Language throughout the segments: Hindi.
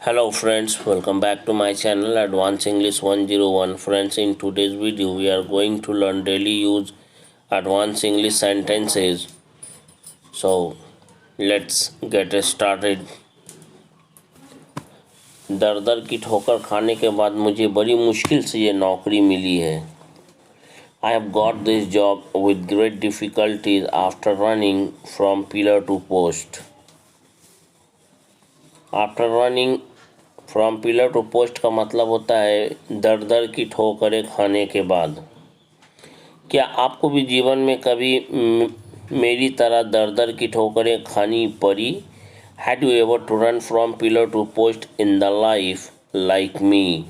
Hello friends, welcome back to my channel Advanced English 101. Friends, in today's video we are going to learn daily use advanced English sentences. So let's get started. दर दर की ठोकर खाने के बाद मुझे बड़ी मुश्किल से ये नौकरी मिली है. I have got this job with great difficulties after running from pillar to post. After running from pillar to post का मतलब होता है दर दर की ठोकरें खाने के बाद. क्या आपको भी जीवन में कभी मेरी तरह दर दर की ठोकरें खानी पड़ी? Had you ever to run from pillar to post in the life like me?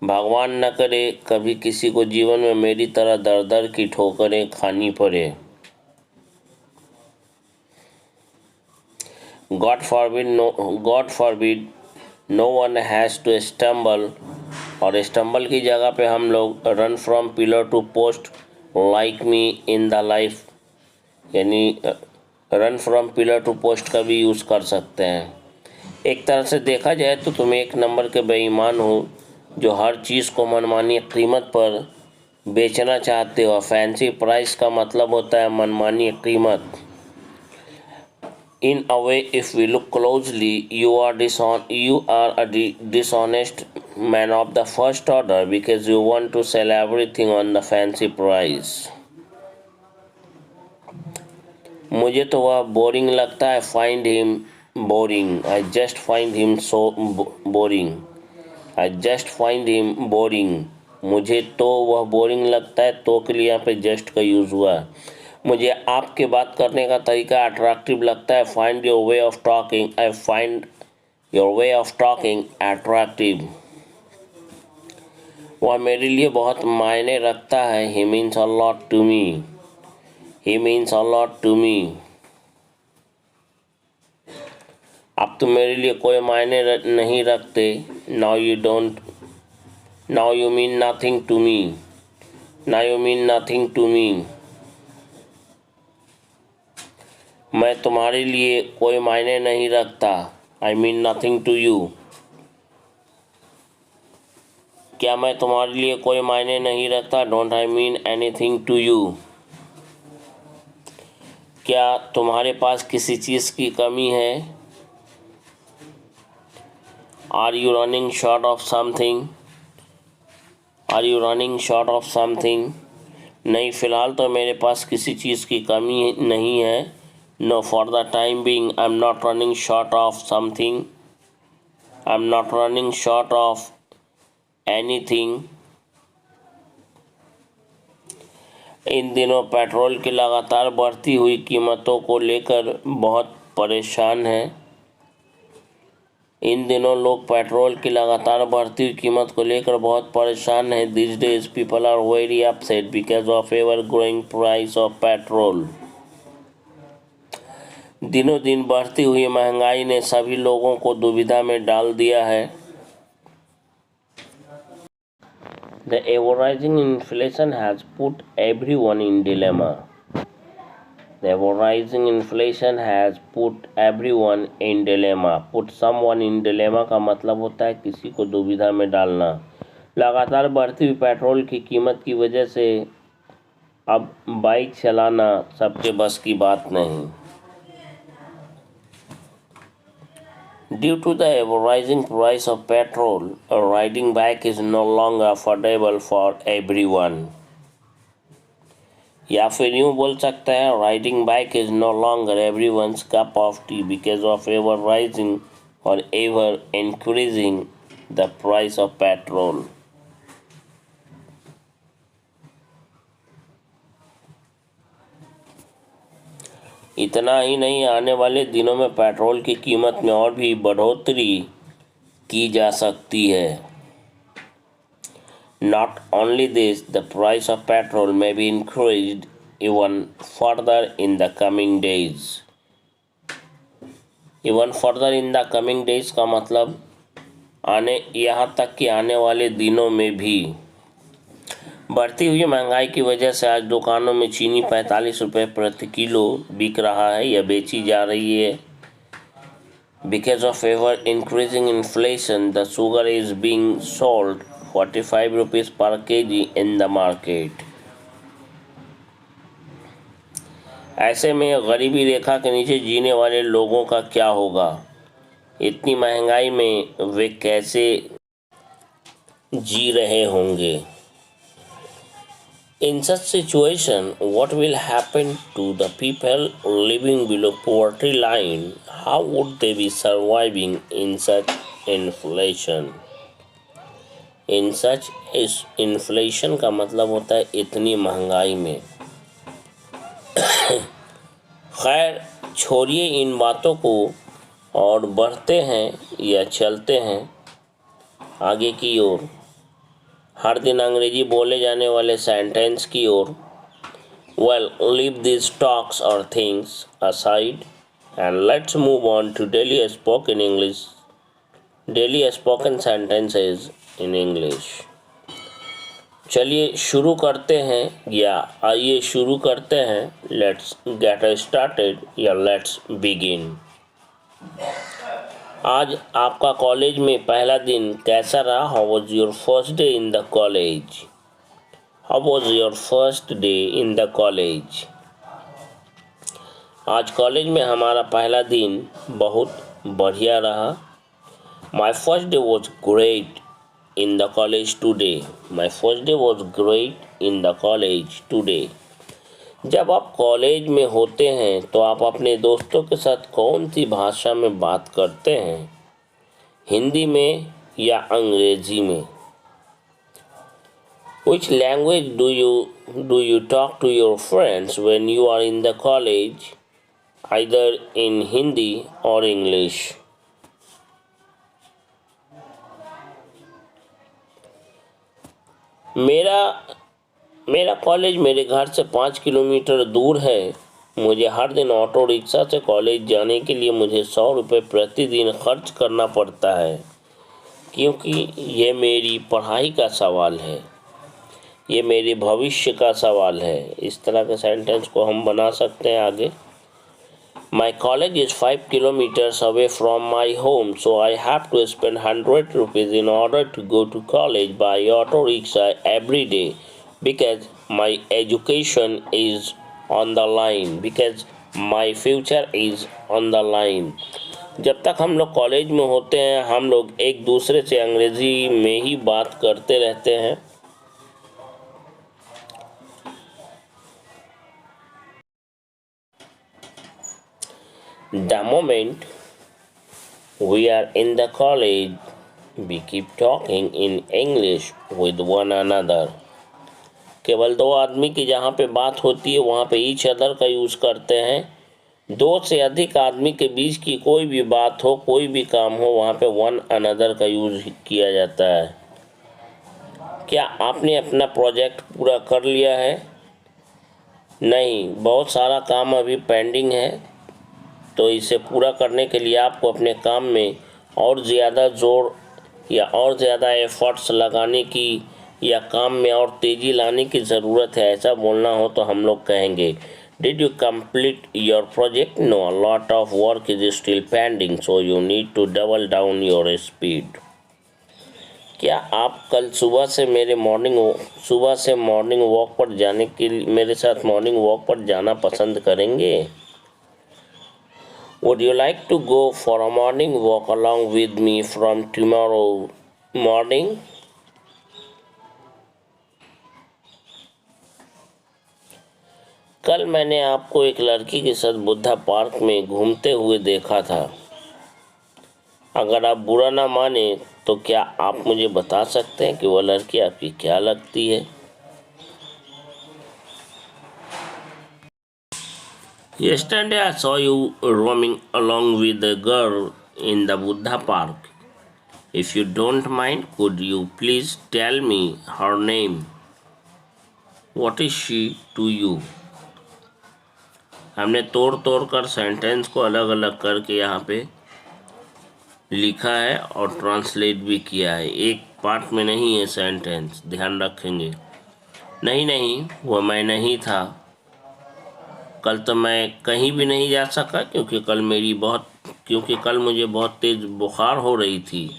भगवान न करे कभी किसी को जीवन में मेरी तरह दर दर की ठोकरें खानी पड़े. God forbid no one has to stumble, और स्टम्बल की जगह पे हम लोग run from pillar to post like me in the life, यानी run from pillar to post का भी यूज़ कर सकते हैं. एक तरह से देखा जाए तो तुम एक नंबर के बेईमान हो जो हर चीज़ को मनमानी कीमत पर बेचना चाहते हो. फैंसी प्राइस का मतलब होता है मनमानी कीमत. In a way, if we look closely, you are a dishonest man of the first order because you want to sell everything on the fancy price. मुझे तो वह बोरिंग लगता है. Find him boring. I just find him so boring. I just find him boring. मुझे तो वह बोरिंग लगता है. तो के लिए यहाँ पे जस्ट का यूज़ हुआ है. मुझे आपके बात करने का तरीका अट्रैक्टिव लगता है. Find your way of talking. I find your way of talking attractive. वह मेरे लिए बहुत मायने रखता है. He means a lot to me. He means a lot to me. अब तुम मेरे लिए कोई मायने नहीं रखते. Now you don't. Now you mean nothing to me. Now you mean nothing to me. मैं तुम्हारे लिए कोई मायने नहीं रखता. I mean nothing to you. क्या मैं तुम्हारे लिए कोई मायने नहीं रखता? Don't I mean anything to you. क्या तुम्हारे पास किसी चीज़ की कमी है? Are you running short of something. Are you running short of something. नहीं, फ़िलहाल तो मेरे पास किसी चीज़ की कमी नहीं है. No, for the time being, I'm not running short of something. I'm not running short of anything. इन दिनों पेट्रोल की लगातार बढ़ती हुई कीमतों को लेकर बहुत परेशान हैं. इन दिनों लोग पेट्रोल की लगातार बढ़ती हुई कीमत को लेकर बहुत परेशान हैं. These days people are very upset because of ever growing price of petrol. दिनों दिन बढ़ती हुई महंगाई ने सभी लोगों को दुविधा में डाल दिया है. The ever-rising inflation has put everyone in dilemma. The ever-rising inflation has put everyone in dilemma. Put someone in dilemma का मतलब होता है किसी को दुविधा में डालना. लगातार बढ़ती हुई पेट्रोल की कीमत की वजह से अब बाइक चलाना सबके बस की बात नहीं. Due to the ever-rising price of petrol, a riding bike is no longer affordable for everyone. या फिर यूँ बोल सकते हैं riding bike is no longer everyone's cup of tea because of ever rising or ever increasing the price of petrol. इतना ही नहीं, आने वाले दिनों में पेट्रोल की कीमत में और भी बढ़ोतरी की जा सकती है. Not only this, the price of petrol may be increased even further in the coming days. Even further in the coming days का मतलब यहाँ तक कि आने वाले दिनों में भी. बढ़ती हुई महंगाई की वजह से आज दुकानों में चीनी 45 रुपये प्रति किलो बिक रहा है या बेची जा रही है. Because of ever increasing inflation, the sugar is being sold 45 rupees per kg in the market. ऐसे में गरीबी रेखा के नीचे जीने वाले लोगों का क्या होगा? इतनी महंगाई में वे कैसे जी रहे होंगे? In such situation, what will happen to the people living below poverty line? How would they be surviving in such inflation? In such is inflation का मतलब होता है इतनी महंगाई में। खैर छोड़िए इन बातों को और बढ़ते हैं या चलते हैं आगे की ओर, हर दिन अंग्रेजी बोले जाने वाले सेंटेंस की ओर। Well, leave these talks or things aside and let's move on to daily spoken English. Daily spoken sentences in English. चलिए शुरू करते हैं या आइए शुरू करते हैं। Let's get started या let's begin. आज आपका कॉलेज में पहला दिन कैसा रहा? How was your first day in the college? How was your first day in the college? आज कॉलेज में हमारा पहला दिन बहुत बढ़िया रहा। My first day was great in the college today. My first day was great in the college today. जब आप कॉलेज में होते हैं तो आप अपने दोस्तों के साथ कौन सी भाषा में बात करते हैं? हिंदी में या अंग्रेजी में? Which language do you talk to your friends when you are in the college, either in Hindi or English? मेरा कॉलेज मेरे घर से 5 किलोमीटर दूर है। मुझे हर दिन ऑटो रिक्शा से कॉलेज जाने के लिए मुझे 100 रुपये प्रतिदिन खर्च करना पड़ता है, क्योंकि ये मेरी पढ़ाई का सवाल है, ये मेरे भविष्य का सवाल है। इस तरह के सेंटेंस को हम बना सकते हैं आगे। My college is 5 kilometers away from my home, so I have to spend 100 rupees in order to go to college by auto rickshaw every day because my education is on the line, because my future is on the line. जब तक हम लोग कॉलेज में होते हैं हम लोग एक दूसरे से अंग्रेजी में ही बात करते रहते हैं। The moment we are in the college, we keep talking in English with one another. केवल दो आदमी की जहाँ पे बात होती है वहाँ पे each other का यूज़ करते हैं। दो से अधिक आदमी के बीच की कोई भी बात हो, कोई भी काम हो, वहाँ पे one another का यूज़ किया जाता है। क्या आपने अपना प्रोजेक्ट पूरा कर लिया है? नहीं, बहुत सारा काम अभी पेंडिंग है, तो इसे पूरा करने के लिए आपको अपने काम में और ज़्यादा जोर या और ज़्यादा एफर्ट्स लगाने की या काम में और तेज़ी लाने की ज़रूरत है। ऐसा बोलना हो तो हम लोग कहेंगे did you complete your project? No, a lot of work is still pending, so you need to double down your speed. क्या आप कल सुबह से मॉर्निंग वॉक पर जाने के लिए मेरे साथ मॉर्निंग वॉक पर जाना पसंद करेंगे? Would you like to go for a morning walk along with me from tomorrow morning? कल मैंने आपको एक लड़की के साथ बुद्धा पार्क में घूमते हुए देखा था। अगर आप बुरा ना माने तो क्या आप मुझे बता सकते हैं कि वह लड़की आपकी क्या लगती है? Yesterday I saw you roaming along with a girl in the Buddha park. If you don't mind, could you please tell me her name? What is she to you? हमने तोड़ कर सेंटेंस को अलग अलग करके यहाँ पे लिखा है और ट्रांसलेट भी किया है। एक पार्ट में नहीं है सेंटेंस, ध्यान रखेंगे। नहीं, वह मैं नहीं था। कल तो मैं कहीं भी नहीं जा सका क्योंकि कल मेरी बहुत क्योंकि कल मुझे बहुत तेज बुखार हो रही थी।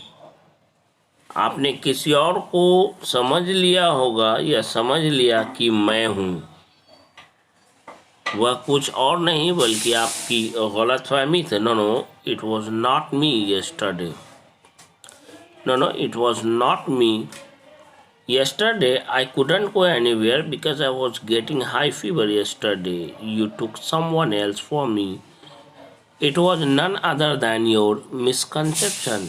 आपने किसी और को समझ लिया होगा या समझ लिया कि मैं हूँ, वह कुछ और नहीं बल्कि आपकी गलतफहमी थी। No no, it was not me yesterday. No, it was not me. Yesterday I couldn't go anywhere because I was getting high fever yesterday. You took someone else for me. It was none other than your misconception.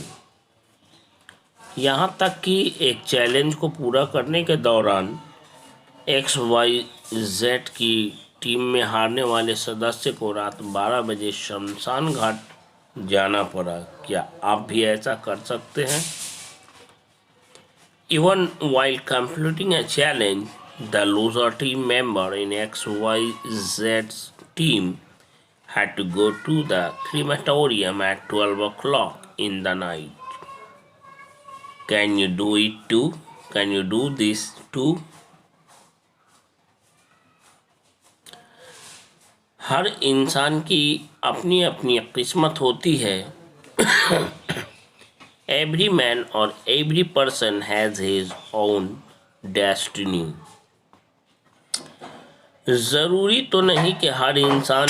यहाँ तक कि एक चैलेंज को पूरा करने के दौरान XYZ की टीम में हारने वाले सदस्य को रात 12 बजे शमशान घाट जाना पड़ा। क्या आप भी ऐसा कर सकते हैं? Even while completing a challenge, the loser team member in XYZ's team had to go to the crematorium at 12 o'clock in the night. Can you do it too? Can you do this too? हर इंसान की अपनी अपनी किस्मत होती है। Every man or every person has his own destiny. ज़रूरी तो नहीं कि हर इंसान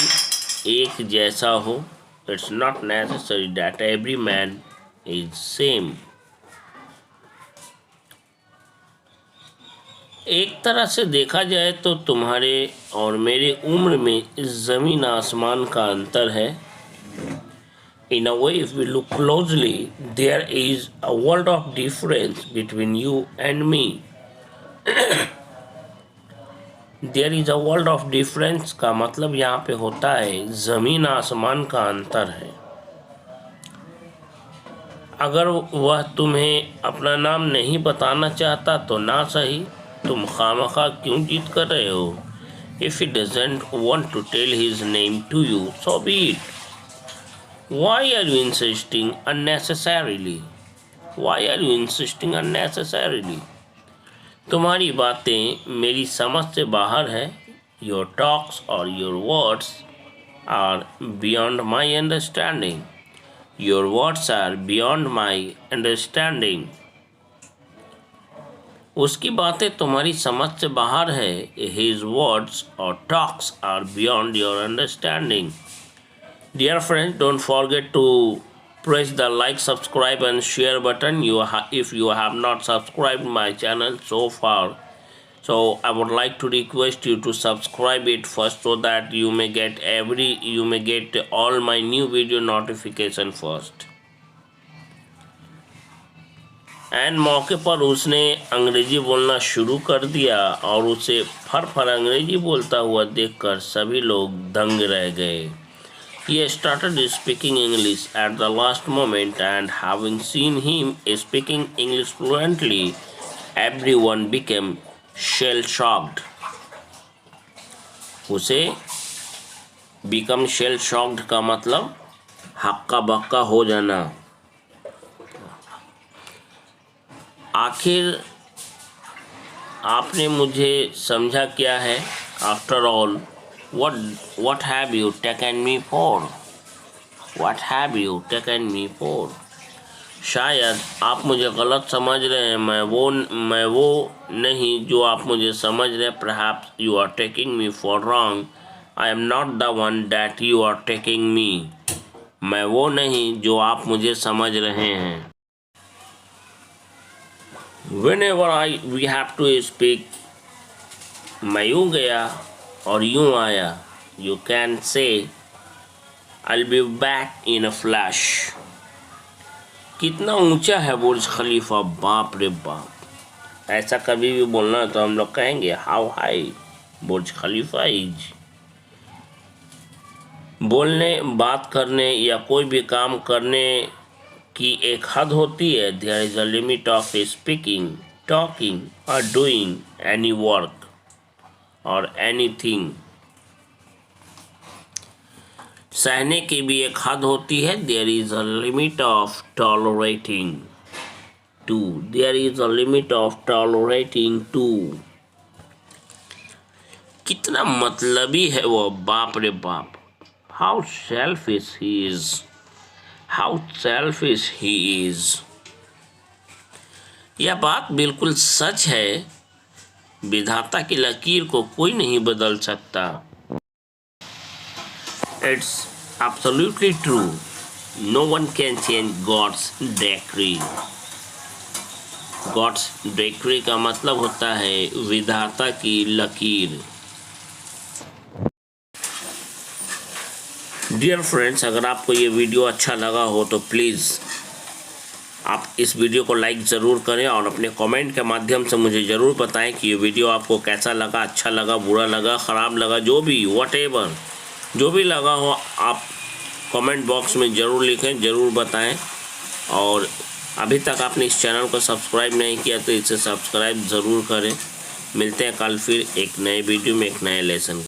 एक जैसा हो. It's not necessary that every man is same. एक तरह से देखा जाए तो तुम्हारे और मेरे उम्र में ज़मीन आसमान का अंतर है. In a way, if we look closely, there is a world of difference between you and me. There is a world of difference का मतलब यहाँ पे होता है ज़मीन आसमान का अंतर है. अगर वह तुम्हें अपना नाम नहीं बताना चाहता तो ना सही, तुम खामखा क्यों जिद कर रहे हो? If he doesn't want to tell his name to you, so be it. Why are you insisting unnecessarily? Why are you insisting unnecessarily? तुम्हारी बातें मेरी समझ से बाहर है. Your talks or your words are beyond my understanding. Your words are beyond my understanding. उसकी बातें तुम्हारी समझ से बाहर है. His words or talks are beyond your understanding. Dear friends, don't forget to press the like, subscribe and share button if you have not subscribed my channel so far. So I would like to request you to subscribe it first so that you may get all my new video notification first. And मौके पर उसने अंग्रेजी बोलना शुरू कर दिया और उसे फर अंग्रेजी बोलता हुआ देखकर सभी लोग दंग रह गए. He started speaking English at the last moment, and having seen him speaking English fluently, everyone became shell-shocked. उसे become shell-shocked का मतलब हक्का बक्का हो जाना. आखिर आपने मुझे समझा क्या है? After all, what have you taken me for? What have you taken me for? शायद आप मुझे गलत समझ रहे हैं. मैं वो नहीं जो आप मुझे समझ रहे हैं. Perhaps you are taking me for wrong. I am not the one that you are taking me. मैं वो नहीं जो आप मुझे समझ रहे हैं. Whenever we have to speak, मैं यूँ गया और यूँ आया. You can say I'll be back in a flash. कितना ऊंचा है बुर्ज खलीफा, बाप रे बाप. ऐसा कभी भी बोलना तो हम लोग कहेंगे how high Burj Khalifa is. बोलने, बात करने या कोई भी काम करने की एक हद होती है. There is a limit of speaking, talking or doing any work or anything. सहने की भी एक हद होती है. There is a limit of tolerating too. There is a limit of tolerating too. कितना मतलबी है वो, बाप रे बाप. How selfish he is. How selfish he is. यह बात बिल्कुल सच है, विधाता की लकीर को कोई नहीं बदल सकता। It's absolutely true, no one can change God's decree. God's decree का मतलब होता है विधाता की लकीर। डियर फ्रेंड्स, अगर आपको ये वीडियो अच्छा लगा हो तो प्लीज़ आप इस वीडियो को लाइक ज़रूर करें और अपने कमेंट के माध्यम से मुझे ज़रूर बताएं कि ये वीडियो आपको कैसा लगा, अच्छा लगा, बुरा लगा, ख़राब लगा, जो भी व्हाटएवर जो भी लगा हो आप कमेंट बॉक्स में ज़रूर लिखें, ज़रूर बताएं। और अभी तक आपने इस चैनल को सब्सक्राइब नहीं किया तो इसे सब्सक्राइब ज़रूर करें। मिलते हैं कल फिर एक नए वीडियो में एक नए लेसन।